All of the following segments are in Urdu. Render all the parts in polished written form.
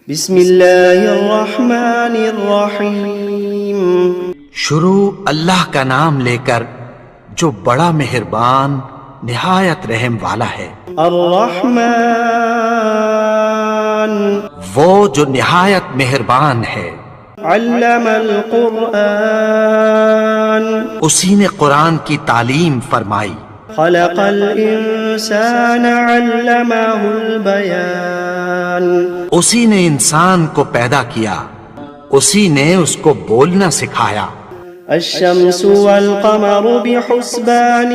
بسم اللہ الرحمن الرحیم۔ شروع اللہ کا نام لے کر جو بڑا مہربان نہایت رحم والا ہے۔ الرحمن وہ جو نہایت مہربان ہے۔ علم القرآن اسی نے قرآن کی تعلیم فرمائی۔ خلق الانسان علمہ البیان اسی نے انسان کو پیدا کیا، اسی نے اس کو بولنا سکھایا۔ الشمس والقمر بحسبان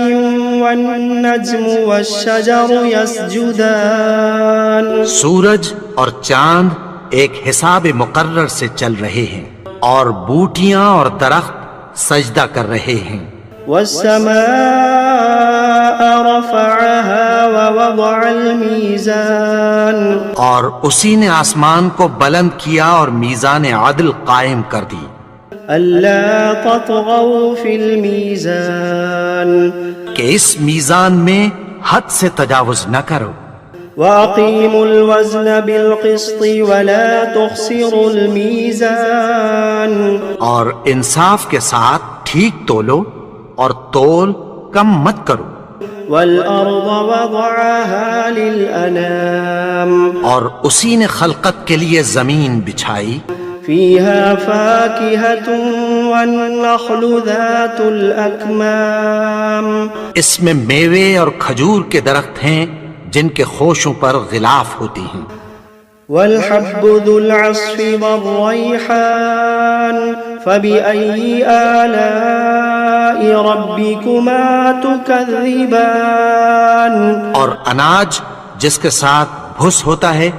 والنجم والشجر يسجدان سورج اور چاند ایک حساب مقرر سے چل رہے ہیں، اور بوٹیاں اور درخت سجدہ کر رہے ہیں۔ والسماء رفعها ووضع الميزان اور اسی نے آسمان کو بلند کیا اور میزان عدل قائم کر دی۔ ألا تطغوا في الميزان کہ اس میزان میں حد سے تجاوز نہ کرو۔ وأقيموا الوزن بالقسط ولا تخسروا الميزان اور انصاف کے ساتھ ٹھیک تولو اور تول کم مت کرو۔ والأرض وضعها للأنام اور اسی نے خلقت کے لیے زمین بچھائی، فيها فاكهة والنخل ذات الأكمام اس میں میوے اور کھجور کے درخت ہیں جن کے خوشوں پر غلاف ہوتی ہیں۔ والحب ذو العصف والريحان فبأي آلاء ربكما تكذبان اور اناج جس کے ساتھ بھس ہوتا ہے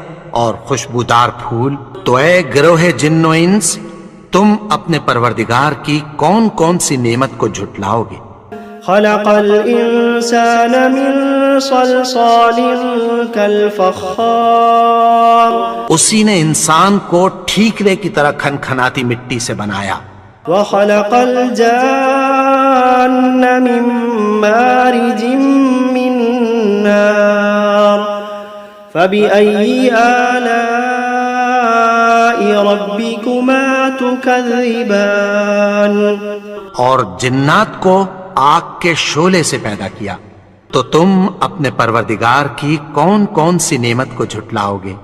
اور خوشبودار پھول، تو اے گروہ جن و انس، تم اپنے پروردگار کی کون کون سی نعمت کو جھٹلاؤ گے؟ خلق الإنسان من صلصال كالفخار اسی نے انسان کو ٹھیکرے کی طرح کھنکھناتی مٹی سے بنایا۔ وخلق الجان من مارج من نار فبأي آلاء ربكما تكذبان اور جنات کو آگ کے شعلے سے پیدا کیا، تو تم اپنے پروردگار کی کون کون سی نعمت کو جھٹلاؤ گے؟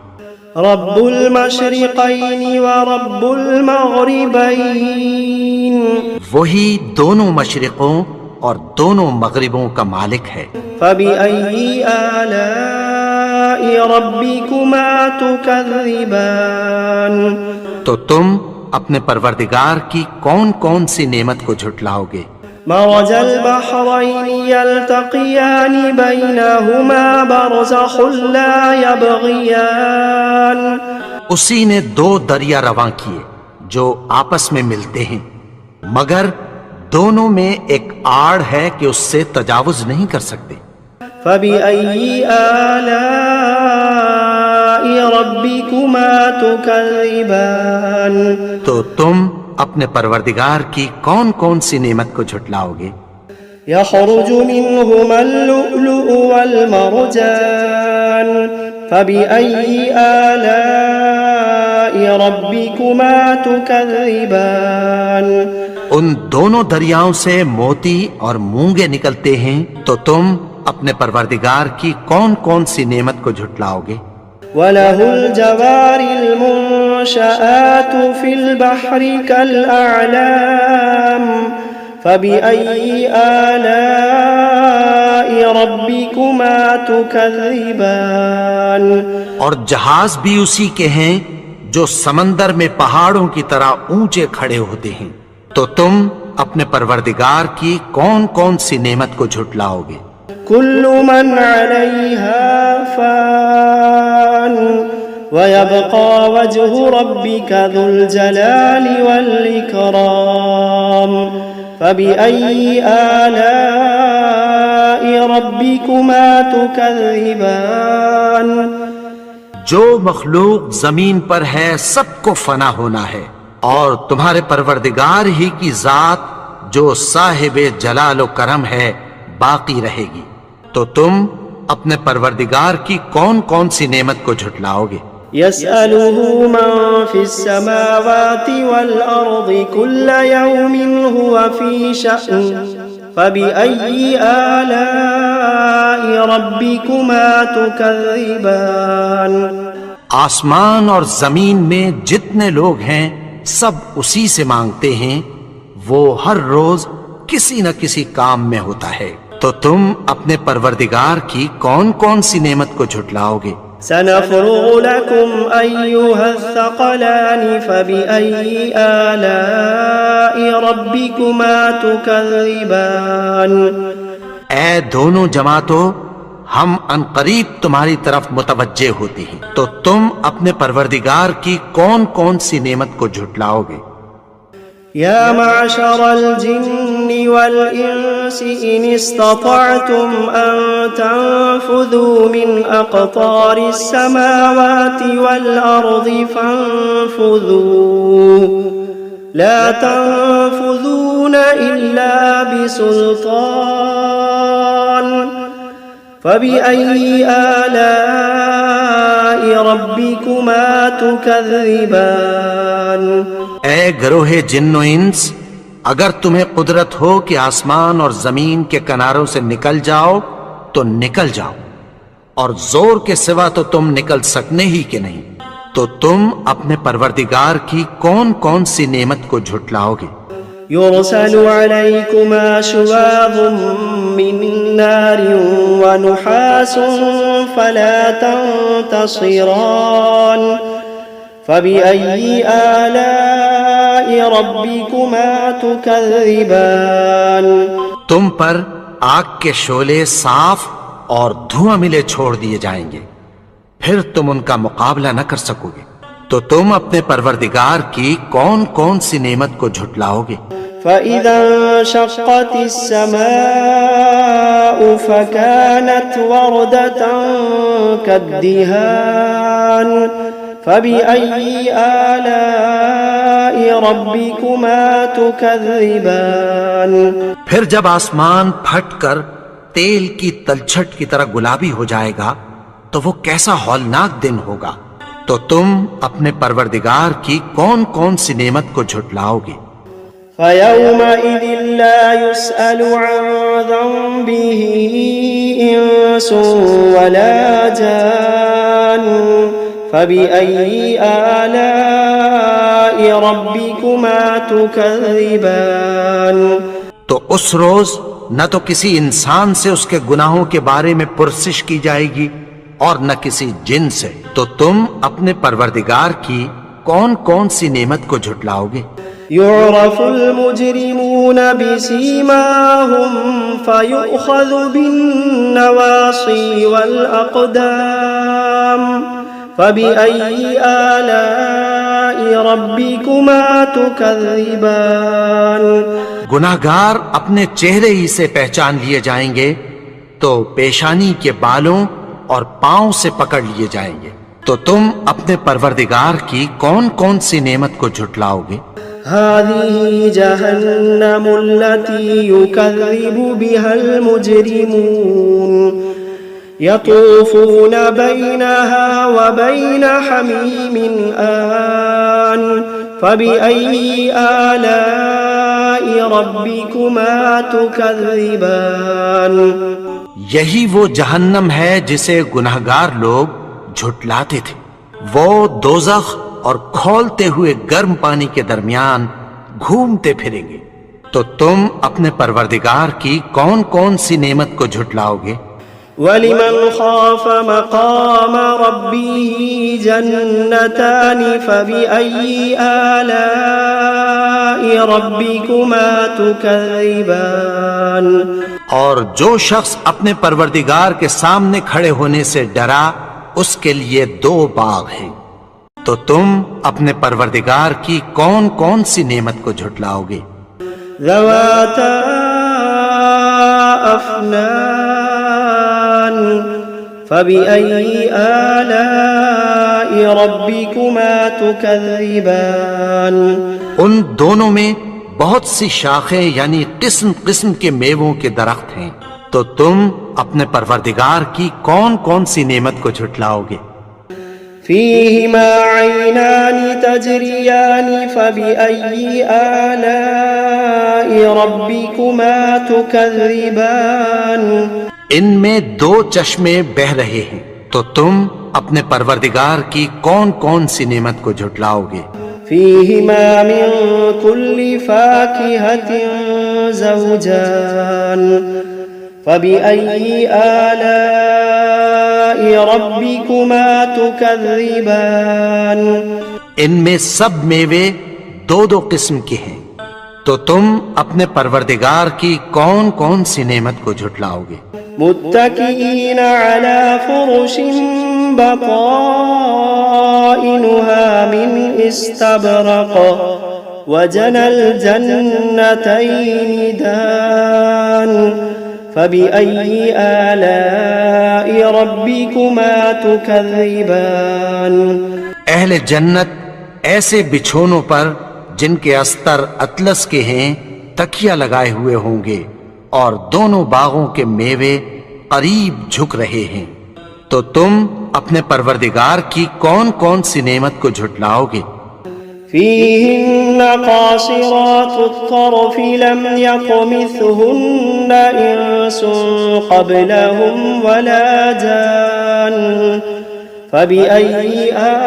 رب المشرقین ورب المغربین وہی دونوں مشرقوں اور دونوں مغربوں کا مالک ہے۔ فبأي آلاء ربكما تكذبان تو تم اپنے پروردگار کی کون کون سی نعمت کو جھٹلاؤ گے؟ مرج البحرين يلتقيان بينهما برزخ لا يبغيان اسی نے دو دریا رواں کیے جو آپس میں ملتے ہیں، مگر دونوں میں ایک آڑ ہے کہ اس سے تجاوز نہیں کر سکتے۔ فبأي آلاء ربكما تكذبان تو تم اپنے پروردگار کی کون کون سی نعمت کو جھٹلاؤ گے؟ يخرج منهما اللؤلؤ والمرجان فبأي آلاء ربكما تكذبان ان دونوں دریاؤں سے موتی اور مونگے نکلتے ہیں، تو تم اپنے پروردگار کی کون کون سی نعمت کو جھٹلاؤ گے؟ وَلَهُ الْجَوَارِ الْمُنشَآتُ فِي الْبَحْرِ كَالْأَعْلَامِ فَبِأَيِّ آلَاءِ رَبِّكُمَا تُكَذِّبَانِ اور جہاز بھی اسی کے ہیں جو سمندر میں پہاڑوں کی طرح اونچے کھڑے ہوتے ہیں، تو تم اپنے پروردگار کی کون کون سی نعمت کو جھٹلاؤ گے؟ كل من عليها فان ويبقى وجه ربك ذو الجلال والإكرام فبأي آلاء ربكما تكذبان جو مخلوق زمین پر ہے سب کو فنا ہونا ہے، اور تمہارے پروردگار ہی کی ذات جو صاحب جلال و کرم ہے باقی رہے گی، تو تم اپنے پروردگار کی کون کون سی نعمت کو جھٹلاؤ گے؟ يسأله من في السماوات والأرض كل يوم هو في شأن فبأي آلاء ربكما تكذبان آسمان اور زمین میں جتنے لوگ ہیں سب اسی سے مانگتے ہیں، وہ ہر روز کسی نہ کسی کام میں ہوتا ہے، تو تم اپنے پروردگار کی کون کون سی نعمت کو جھٹلاؤ گے؟ سنفرغ لكم أيها الثقلان فبأي آلاء ربكما تكذبان اے دونوں جماعتوں، ہم عنقریب تمہاری طرف متوجہ ہوتے ہیں، تو تم اپنے پروردگار کی کون کون سی نعمت کو جھٹلاؤ گے؟ يا معشر الجن والإنس إن استطعتم أن تنفذوا من أقطار السماوات والأرض فانفذوا لا تنفذون إلا بسلطان فبأي آلاء ربكما تكذبان اے گروہ جن و انس، اگر تمہیں قدرت ہو کہ آسمان اور زمین کے کناروں سے نکل جاؤ تو نکل جاؤ، اور زور کے سوا تو تم نکل سکنے ہی کہ نہیں، تو تم اپنے پروردگار کی کون کون سی نعمت کو جھٹلاؤ گے؟ يرسل عليكما شواظ من نار ونحاس فلا تنتصران فبأي آلاء ربكما تكذبان تم پر آگ کے شعلے صاف اور دھواں ملے چھوڑ دیے جائیں گے، پھر تم ان کا مقابلہ نہ کر سکو گے، تو تم اپنے پروردگار کی کون کون سی نعمت کو جھٹلاؤ گے؟ فإذا انشقت السماء فكانت وردة كالدهان فبأي آلاء ربكما تكذبان پھر جب آسمان پھٹ کر تیل کی تلچھٹ کی طرح گلابی ہو جائے گا تو وہ کیسا ہولناک دن ہوگا، تو تم اپنے پروردگار کی کون کون سی نعمت کو جھٹلاؤ گے؟ فيومئذ لا يسأل عن ذنبه إنس ولا جان فبأي آلاء ربكما تكذبان تو اس روز نہ تو کسی انسان سے اس کے گناہوں کے بارے میں پرسش کی جائے گی اور نہ کسی جن سے، تو تم اپنے پروردگار کی کون کون سی نعمت کو جھٹلاؤ گے؟ يعرف المجرمون بسيماهم فيؤخذ بالنواصي والأقدام فبأي آلاء ربكما تكذبان گناہگار اپنے چہرے ہی سے پہچان لیے جائیں گے، تو پیشانی کے بالوں اور پاؤں سے پکڑ لیے جائیں گے، تو تم اپنے پروردگار کی کون کون سی نعمت کو جھٹلاؤ گے؟ هذه جهنم التي يكذب بها المجرمون يطوفون بينها وبين حميم آن فبأي آلاء ربكما تكذبان یہی وہ جہنم ہے جسے گناہگار لوگ جھٹلاتے تھے، وہ دوزخ اور کھولتے ہوئے گرم پانی کے درمیان گھومتے پھریں گے، تو تم اپنے پروردگار کی کون کون سی نعمت کو جھٹلاؤ گے؟ وَلِمَنْ خَافَ مَقَامَ رَبِّهِ جَنَّتَانِ فَبِأَيِّ آلَاءِ رَبِّكُمَا تُكَذِّبَانِ اور جو شخص اپنے پروردگار کے سامنے کھڑے ہونے سے ڈرا، اس کے لیے دو باغ ہیں، تو تم اپنے پروردگار کی کون کون سی نعمت کو جھٹلاؤ گے؟ ذواتا افنان فبأي آلاء ربكما تكذبان ان دونوں میں بہت سی شاخیں یعنی قسم قسم کے میووں کے درخت ہیں، تو تم اپنے پروردگار کی کون کون سی نعمت کو جھٹلاؤ گے؟ فيهما عينان تجريان فبأي آلاء ربكما تكذبان ان میں دو چشمے بہ رہے ہیں، تو تم اپنے پروردگار کی کون کون سی نعمت کو جھٹلاؤ گے؟ فيهما من كل فاكهة زوجان فبأي آلاء ربكما تكذبان ان میں سب میوے دو دو قسم کے ہیں، تو تم اپنے پروردگار کی کون کون سی نعمت کو جھٹلاؤ گے؟ متكئين على فرش بطائنها من استبرق وجنى الجنتين دان فبأي آلاء ربكما تكذبان اہل جنت ایسے بچھونوں پر جن کے استر اطلس کے ہیں تکیہ لگائے ہوئے ہوں گے، اور دونوں باغوں کے میوے قریب جھک رہے ہیں، تو تم اپنے پروردگار کی کون کون سی نعمت کو جھٹلاؤ گے؟ فيهن قاصرات الطرف لم يطمثهن إنس قبلهم ولا جان فبأي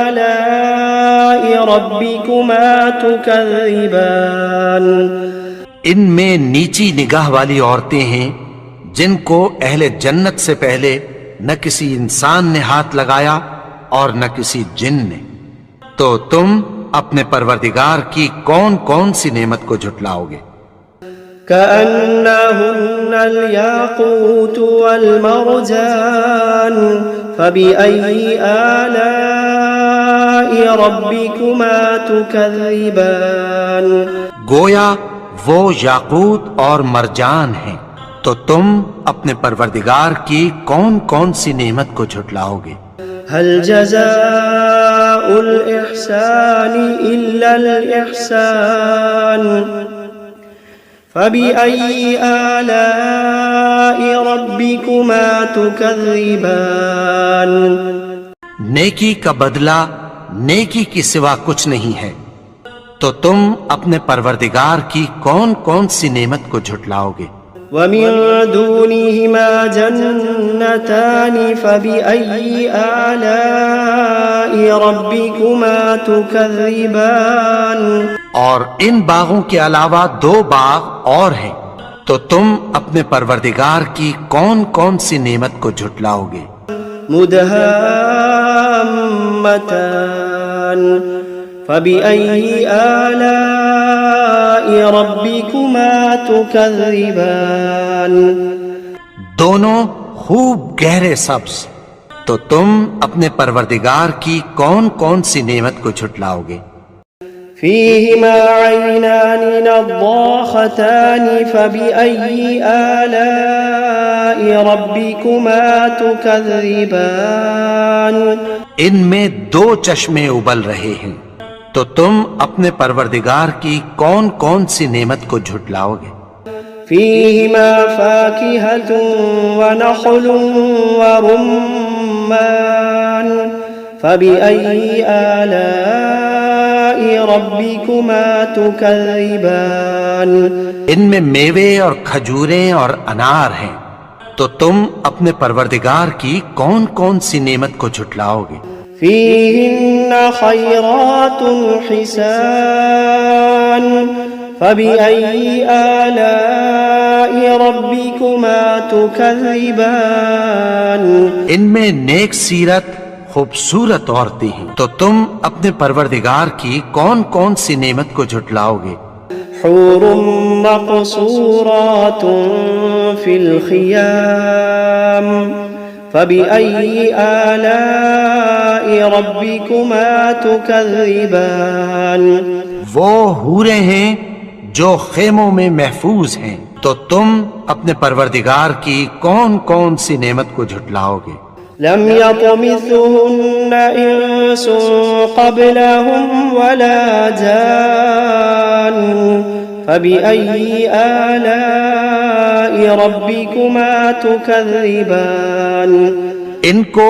آلاء ربكما تكذبان ان میں نیچی نگاہ والی عورتیں ہیں جن کو اہل جنت سے پہلے نہ کسی انسان نے ہاتھ لگایا اور نہ کسی جن نے، تو تم اپنے پروردگار کی کون کون سی نعمت کو جھٹلاؤ گے؟ كأنهن الياقوت والمرجان فبأي آلاء ربكما تكذبان گویا وہ یاقوت اور مرجان ہیں، تو تم اپنے پروردگار کی کون کون سی نعمت کو جھٹلاؤ گے؟ هل جزاء الإحسان إلا الإحسان فبأي آلاء ربكما تكذبان نیکی کا بدلہ نیکی کی سوا کچھ نہیں ہے، تو تم اپنے پروردگار کی کون کون سی نعمت کو جھٹلاؤ گے؟ ومن دونهما جنتان فبأي آلاء ربكما تكذبان اور ان باغوں کے علاوہ دو باغ اور ہیں، تو تم اپنے پروردگار کی کون کون سی نعمت کو جھٹلاؤ گے؟ مدهامتان فبأي آلاء ربكما تكذبان دونوں خوب گہرے سبز، تو تم اپنے پروردگار کی کون کون سی نعمت کو جھٹلاؤ گے؟ فيهما عينان نضاختان فبأي آلاء ربكما تكذبان ان میں دو چشمے ابل رہے ہیں، تو تم اپنے پروردگار کی کون کون سی نعمت کو جھٹلاؤ گے؟ فيهما فاكهة ونخل ورمان فبأي آلاء ربكما تكذبان ان میں میوے اور کھجوریں اور انار ہیں، تو تم اپنے پروردگار کی کون کون سی نعمت کو جھٹلاؤ گے؟ فيهن خيرات حسان فبأي آلاء ربكما تكذبان ان میں نیک سیرت خوبصورت عورتیں ہیں، تو تم اپنے پروردگار کی کون کون سی نعمت کو جھٹلاؤ گے؟ حور مقصورات في الخيام فبأي آلاء ربكما تكذبان وہ حوریں ہیں جو خیموں میں محفوظ ہیں، تو تم اپنے پروردگار کی کون کون سی نعمت کو جھٹلاؤ گے؟ لم يطمثهن إنس قبلهم ولا جان فبأي آلاء ربكما تكذبان ان کو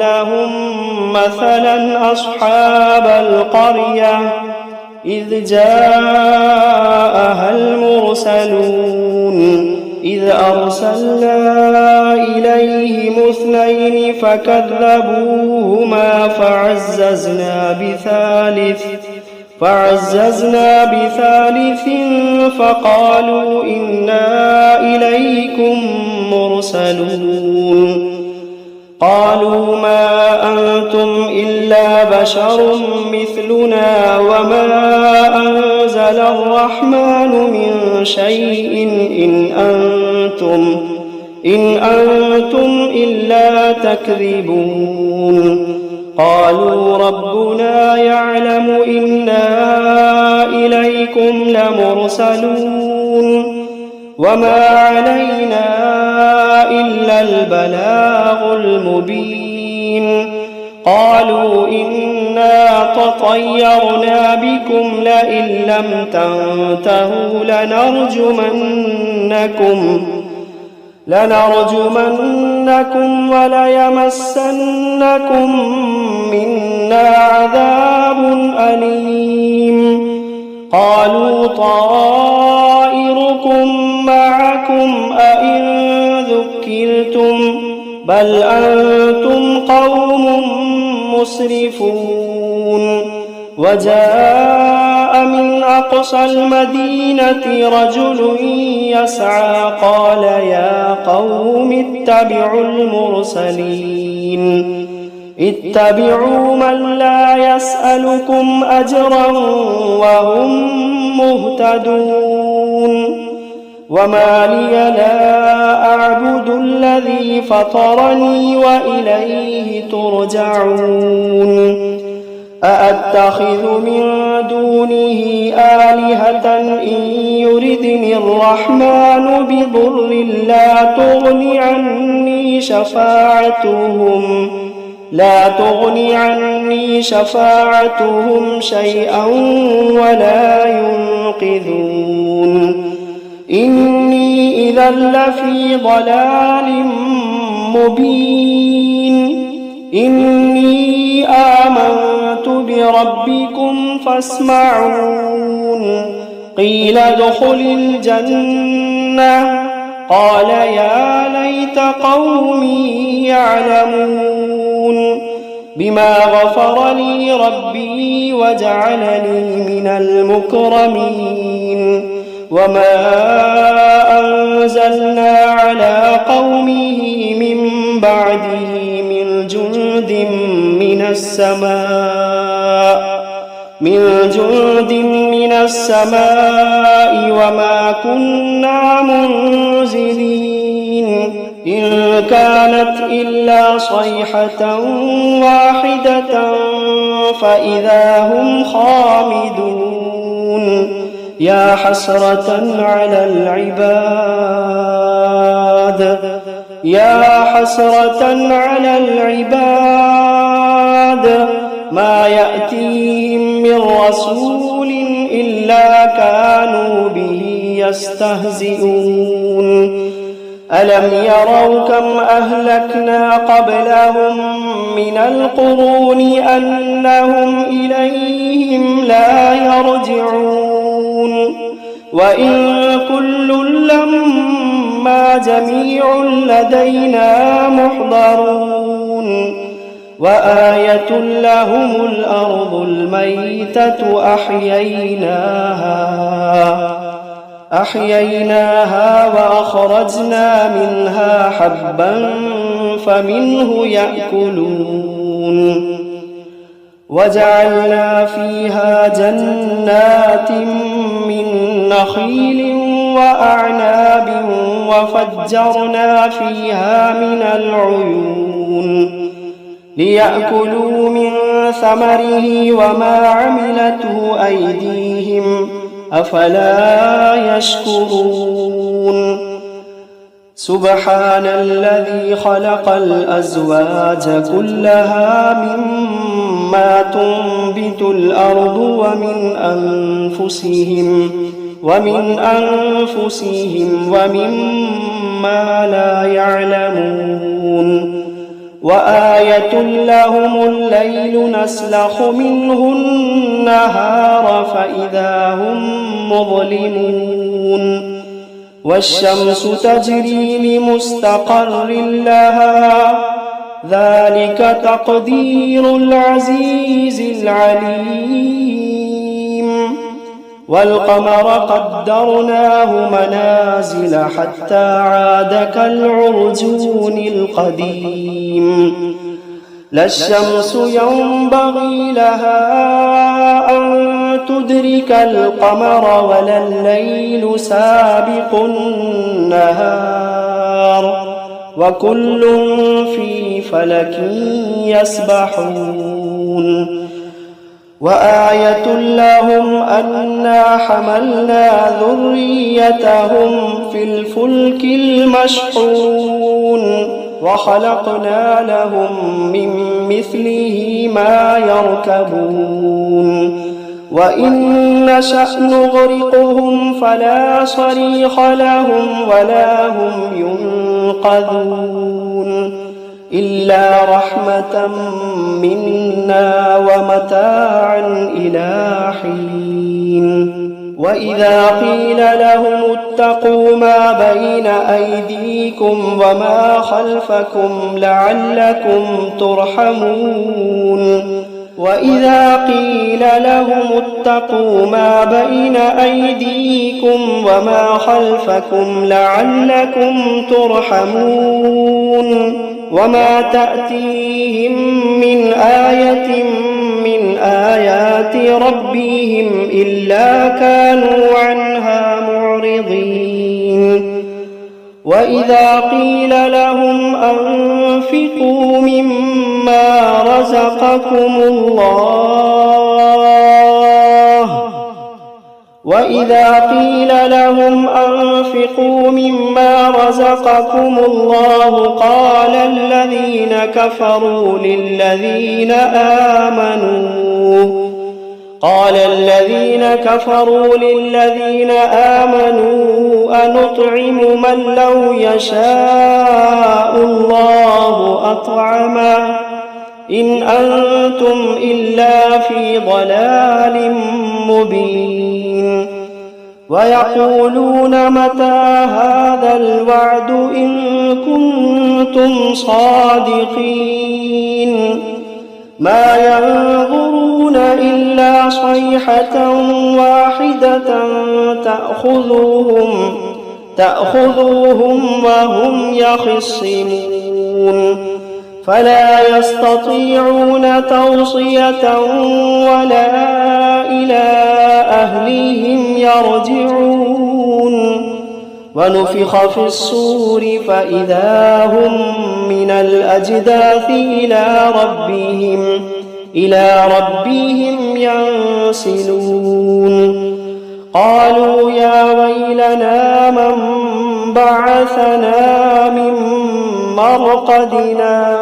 لهم مثلا أصحاب القرية إذ جاءها المرسلون إذ أرسلنا إليهم اثنين فكذبوهما فعززنا بثالث فقالوا إنا إليكم مرسلون. قالوا ما أنتم إلا بشر مثلنا وما أنزل الرحمن من شيء إن أنتم إلا تكذبون. قالوا ربنا يعلم إنا إليكم لمرسلون وما علينا إلا البلاغ المبين. قالوا إنا تطيرنا بكم لئن لم تنتهوا لنرجمنكم وليمسنكم منا عذاب أليم. قالوا طائركم معكم أئن ذكرتم بل أنتم قوم مسرفون. وجاء من أقصى المدينة رجل يسعى قال يا قوم اتبعوا المرسلين اتبعوا من لا يسألكم أجرا وهم مهتدون. وما لي لا أعبد الذي فطرني وإليه ترجعون. أأتخذ من دونه آلهة إن يردني الرحمن بضر لا تغن عني شفاعتهم شيئا ولا ينقذون إني إذا لفي ضلال مبين إني آمنت بربكم فاسمعون قيل ادخل الجنة قال يا ليت قومي يعلمون بما غفر لي ربي وجعلني من المكرمين وما أنزلنا على قومه من بعده من جند من السماء وما كنا منزلين إن كانت إلا صيحة واحدة فإذا هم خامدون يا حسرة على العباد ما يأتيهم من رسول إلا كانوا به يستهزئون ألم يروا كم أهلكنا قبلهم من القرون أنهم إليهم لا يرجعون وإن كل لما جميع لدينا محضرون وآية لهم الأرض الميتة أحييناها وأخرجنا منها حبا فمنه يأكلون وجعلنا فيها جنات من نخيل وأعناب وفجرنا فيها من العيون ليأكلوا من ثمره وما عملته أيديهم أفلا يشكرون سبحان الذي خلق الأزواج كلها مما تنبت الأرض ومن أنفسهم ومما لا يعلمون وآية لهم الليل نسلخ منه النهار فإذا هم مظلمون والشمس تجري لمستقر لها ذلك تقدير العزيز العليم والقمر قدرناه منازل حتى عاد كالعرجون القديم لا الشمس ينبغي لها أن تدرك القمر ولا الليل سابق النهار وكل في فلك يسبحون وآية لهم أنا حملنا ذريتهم في الفلك المشحون وخلقنا لهم من مثله ما يركبون وإن نشأ نغرقهم فلا صريخ لهم ولا هم ينقذون إلا رحمة منا ومتاعا إلى حين وإذا قيل لهم اتقوا ما بين أيديكم وما خلفكم لعلكم ترحمون وإذا قيل لهم اتقوا ما بين أيديكم وما خلفكم لعلكم ترحمون وما تأتيهم من آية من آيات ربهم إلا كانوا عنها معرضين وإذا قيل لهم أنفقوا مما رزقكم الله وإذا قيل لهم أنفقوا مما رزقكم الله قال الذين كفروا للذين آمنوا أنطعم من لو يشاء الله أطعمه إن أنتم إلا في ضلال مبين ويقولون متى هذا الوعد إن كنتم صادقين ما ينظرون إلا صيحة واحدة تأخذوهم وهم يخصمون فلا يستطيعون توصية ولا إلى أهليهم يرجعون ونفخ في الصور فإذا هم من الأجداث إلى ربهم ينسلون قالوا يا ويلنا من بعثنا من مرقدنا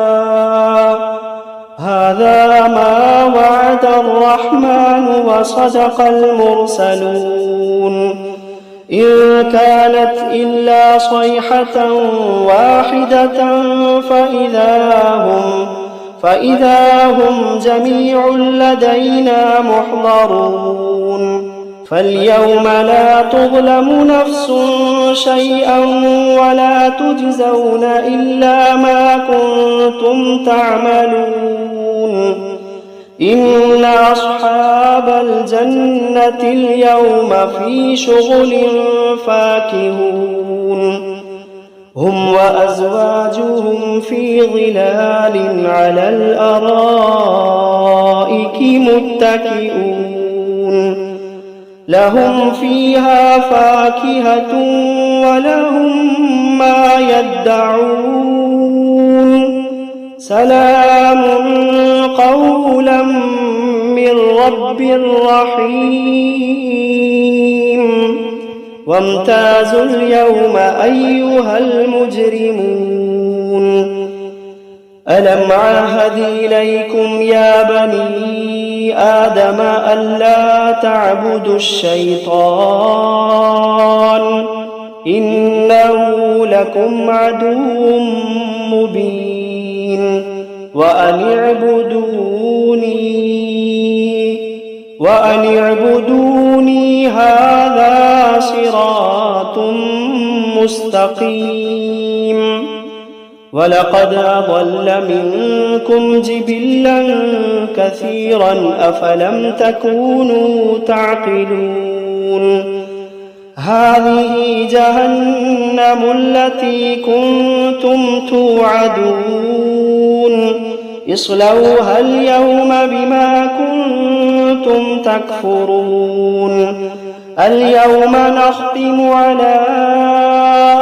هذا ما وعد الرحمن وصدق المرسلون إن كانت إلا صيحة واحدة فإذا هم جميع لدينا محضرون فاليوم لا تظلم نفس شيئا ولا تجزون إلا ما كنتم تعملون إن أصحاب الجنة اليوم في شغل فاكهون هم وأزواجهم في ظلال على الأرائك متكئون لهم فيها فاكهة ولهم ما يدعون سلام قولا من رب رحيم وامتازوا اليوم أيها المجرمون ألم عاهد إليكم يا بني آدم ألا تعبدوا الشيطان إنه لكم عدو مبين وأن اعبدوني هذا صراط مستقيم ولقد أضل منكم جبلا كثيرا أفلم تكونوا تعقلون هذه جهنم التي كنتم توعدون اصلوها اليوم بما كنتم تكفرون اليوم نختم على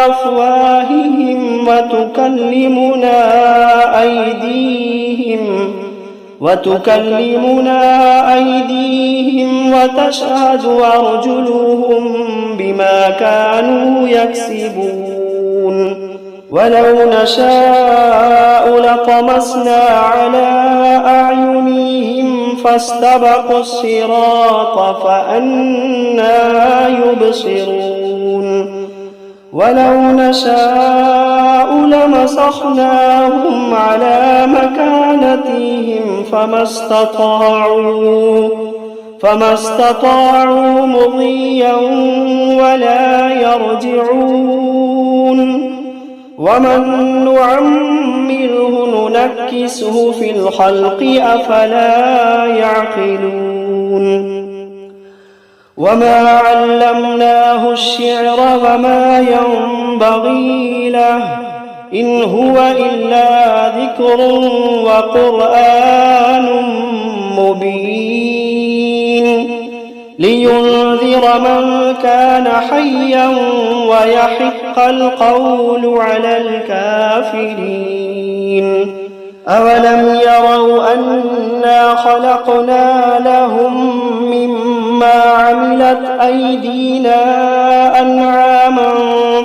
أفواههم وتكلمنا أيديهم وتشهد أرجلهم بما كانوا يكسبون ولو نشاء لطمسنا على أعينهم فاستبقوا الصراط فأنى يبصرون ولو نشاء لمسخناهم على مكانتهم فما استطاعوا مضيا ولا يرجعون ومن نعمره ننكسه في الخلق أفلا يعقلون وما علمناه الشعر وما ينبغي له إن هو إلا ذكر وقرآن مبين لينذر من كان حيا ويحق القول على الكافرين أولم يروا أنا خلقنا لهم مما عملت أيدينا أنعاما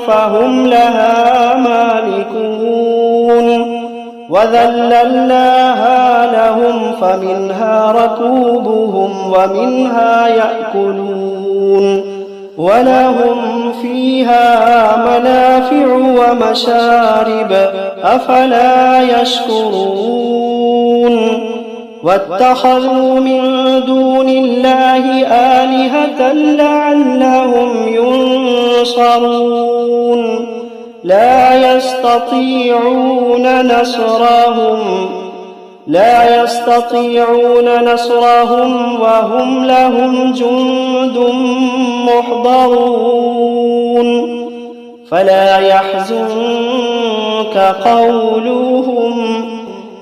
فهم لها مالكون وذللناها لهم فمنها ركوبهم ومنها يأكلون ولهم فيها منافع ومشارب أفلا يشكرون واتخذوا من دون الله آلهة لعلهم ينصرون لا يستطيعون نصرهم وهم لهم جند محضرون فلا يحزنك قولهم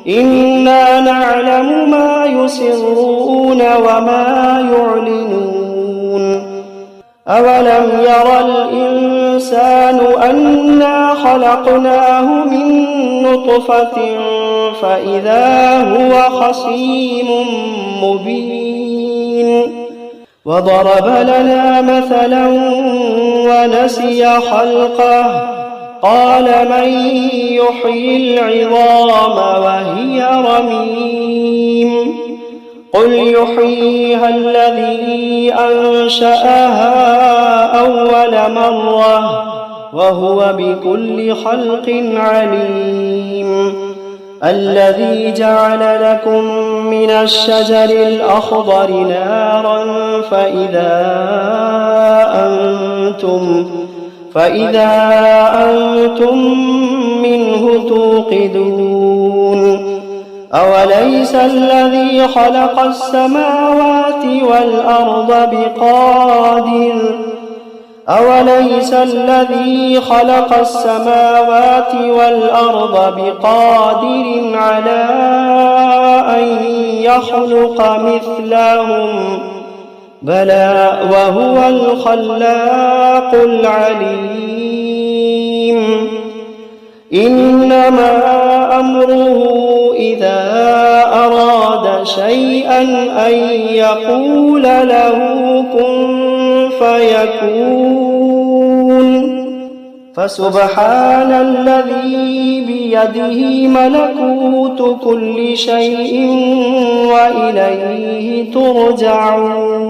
إنا نعلم ما يسرون وما يعلنون أولم ير الإنسان أنا خلقناه من نطفة فإذا هو خصيم مبين وضرب لنا مثلا ونسي خلقه قال من يحيي العظام وهي رميم قل يحييها الذي أنشأها أول مرة وهو بكل خلق عليم الذي جعل لكم من الشجر الأخضر نارا فإذا أنتم منه توقدون أوليس الذي خلق السماوات والأرض بقادر على أن يخلق مثلهم بلى وهو الخلاق العليم إنما أمره إذا أراد شيئا أن يقول له كن فيكون فسبحان الذي بيده ملكوت كل شيء وإليه ترجعون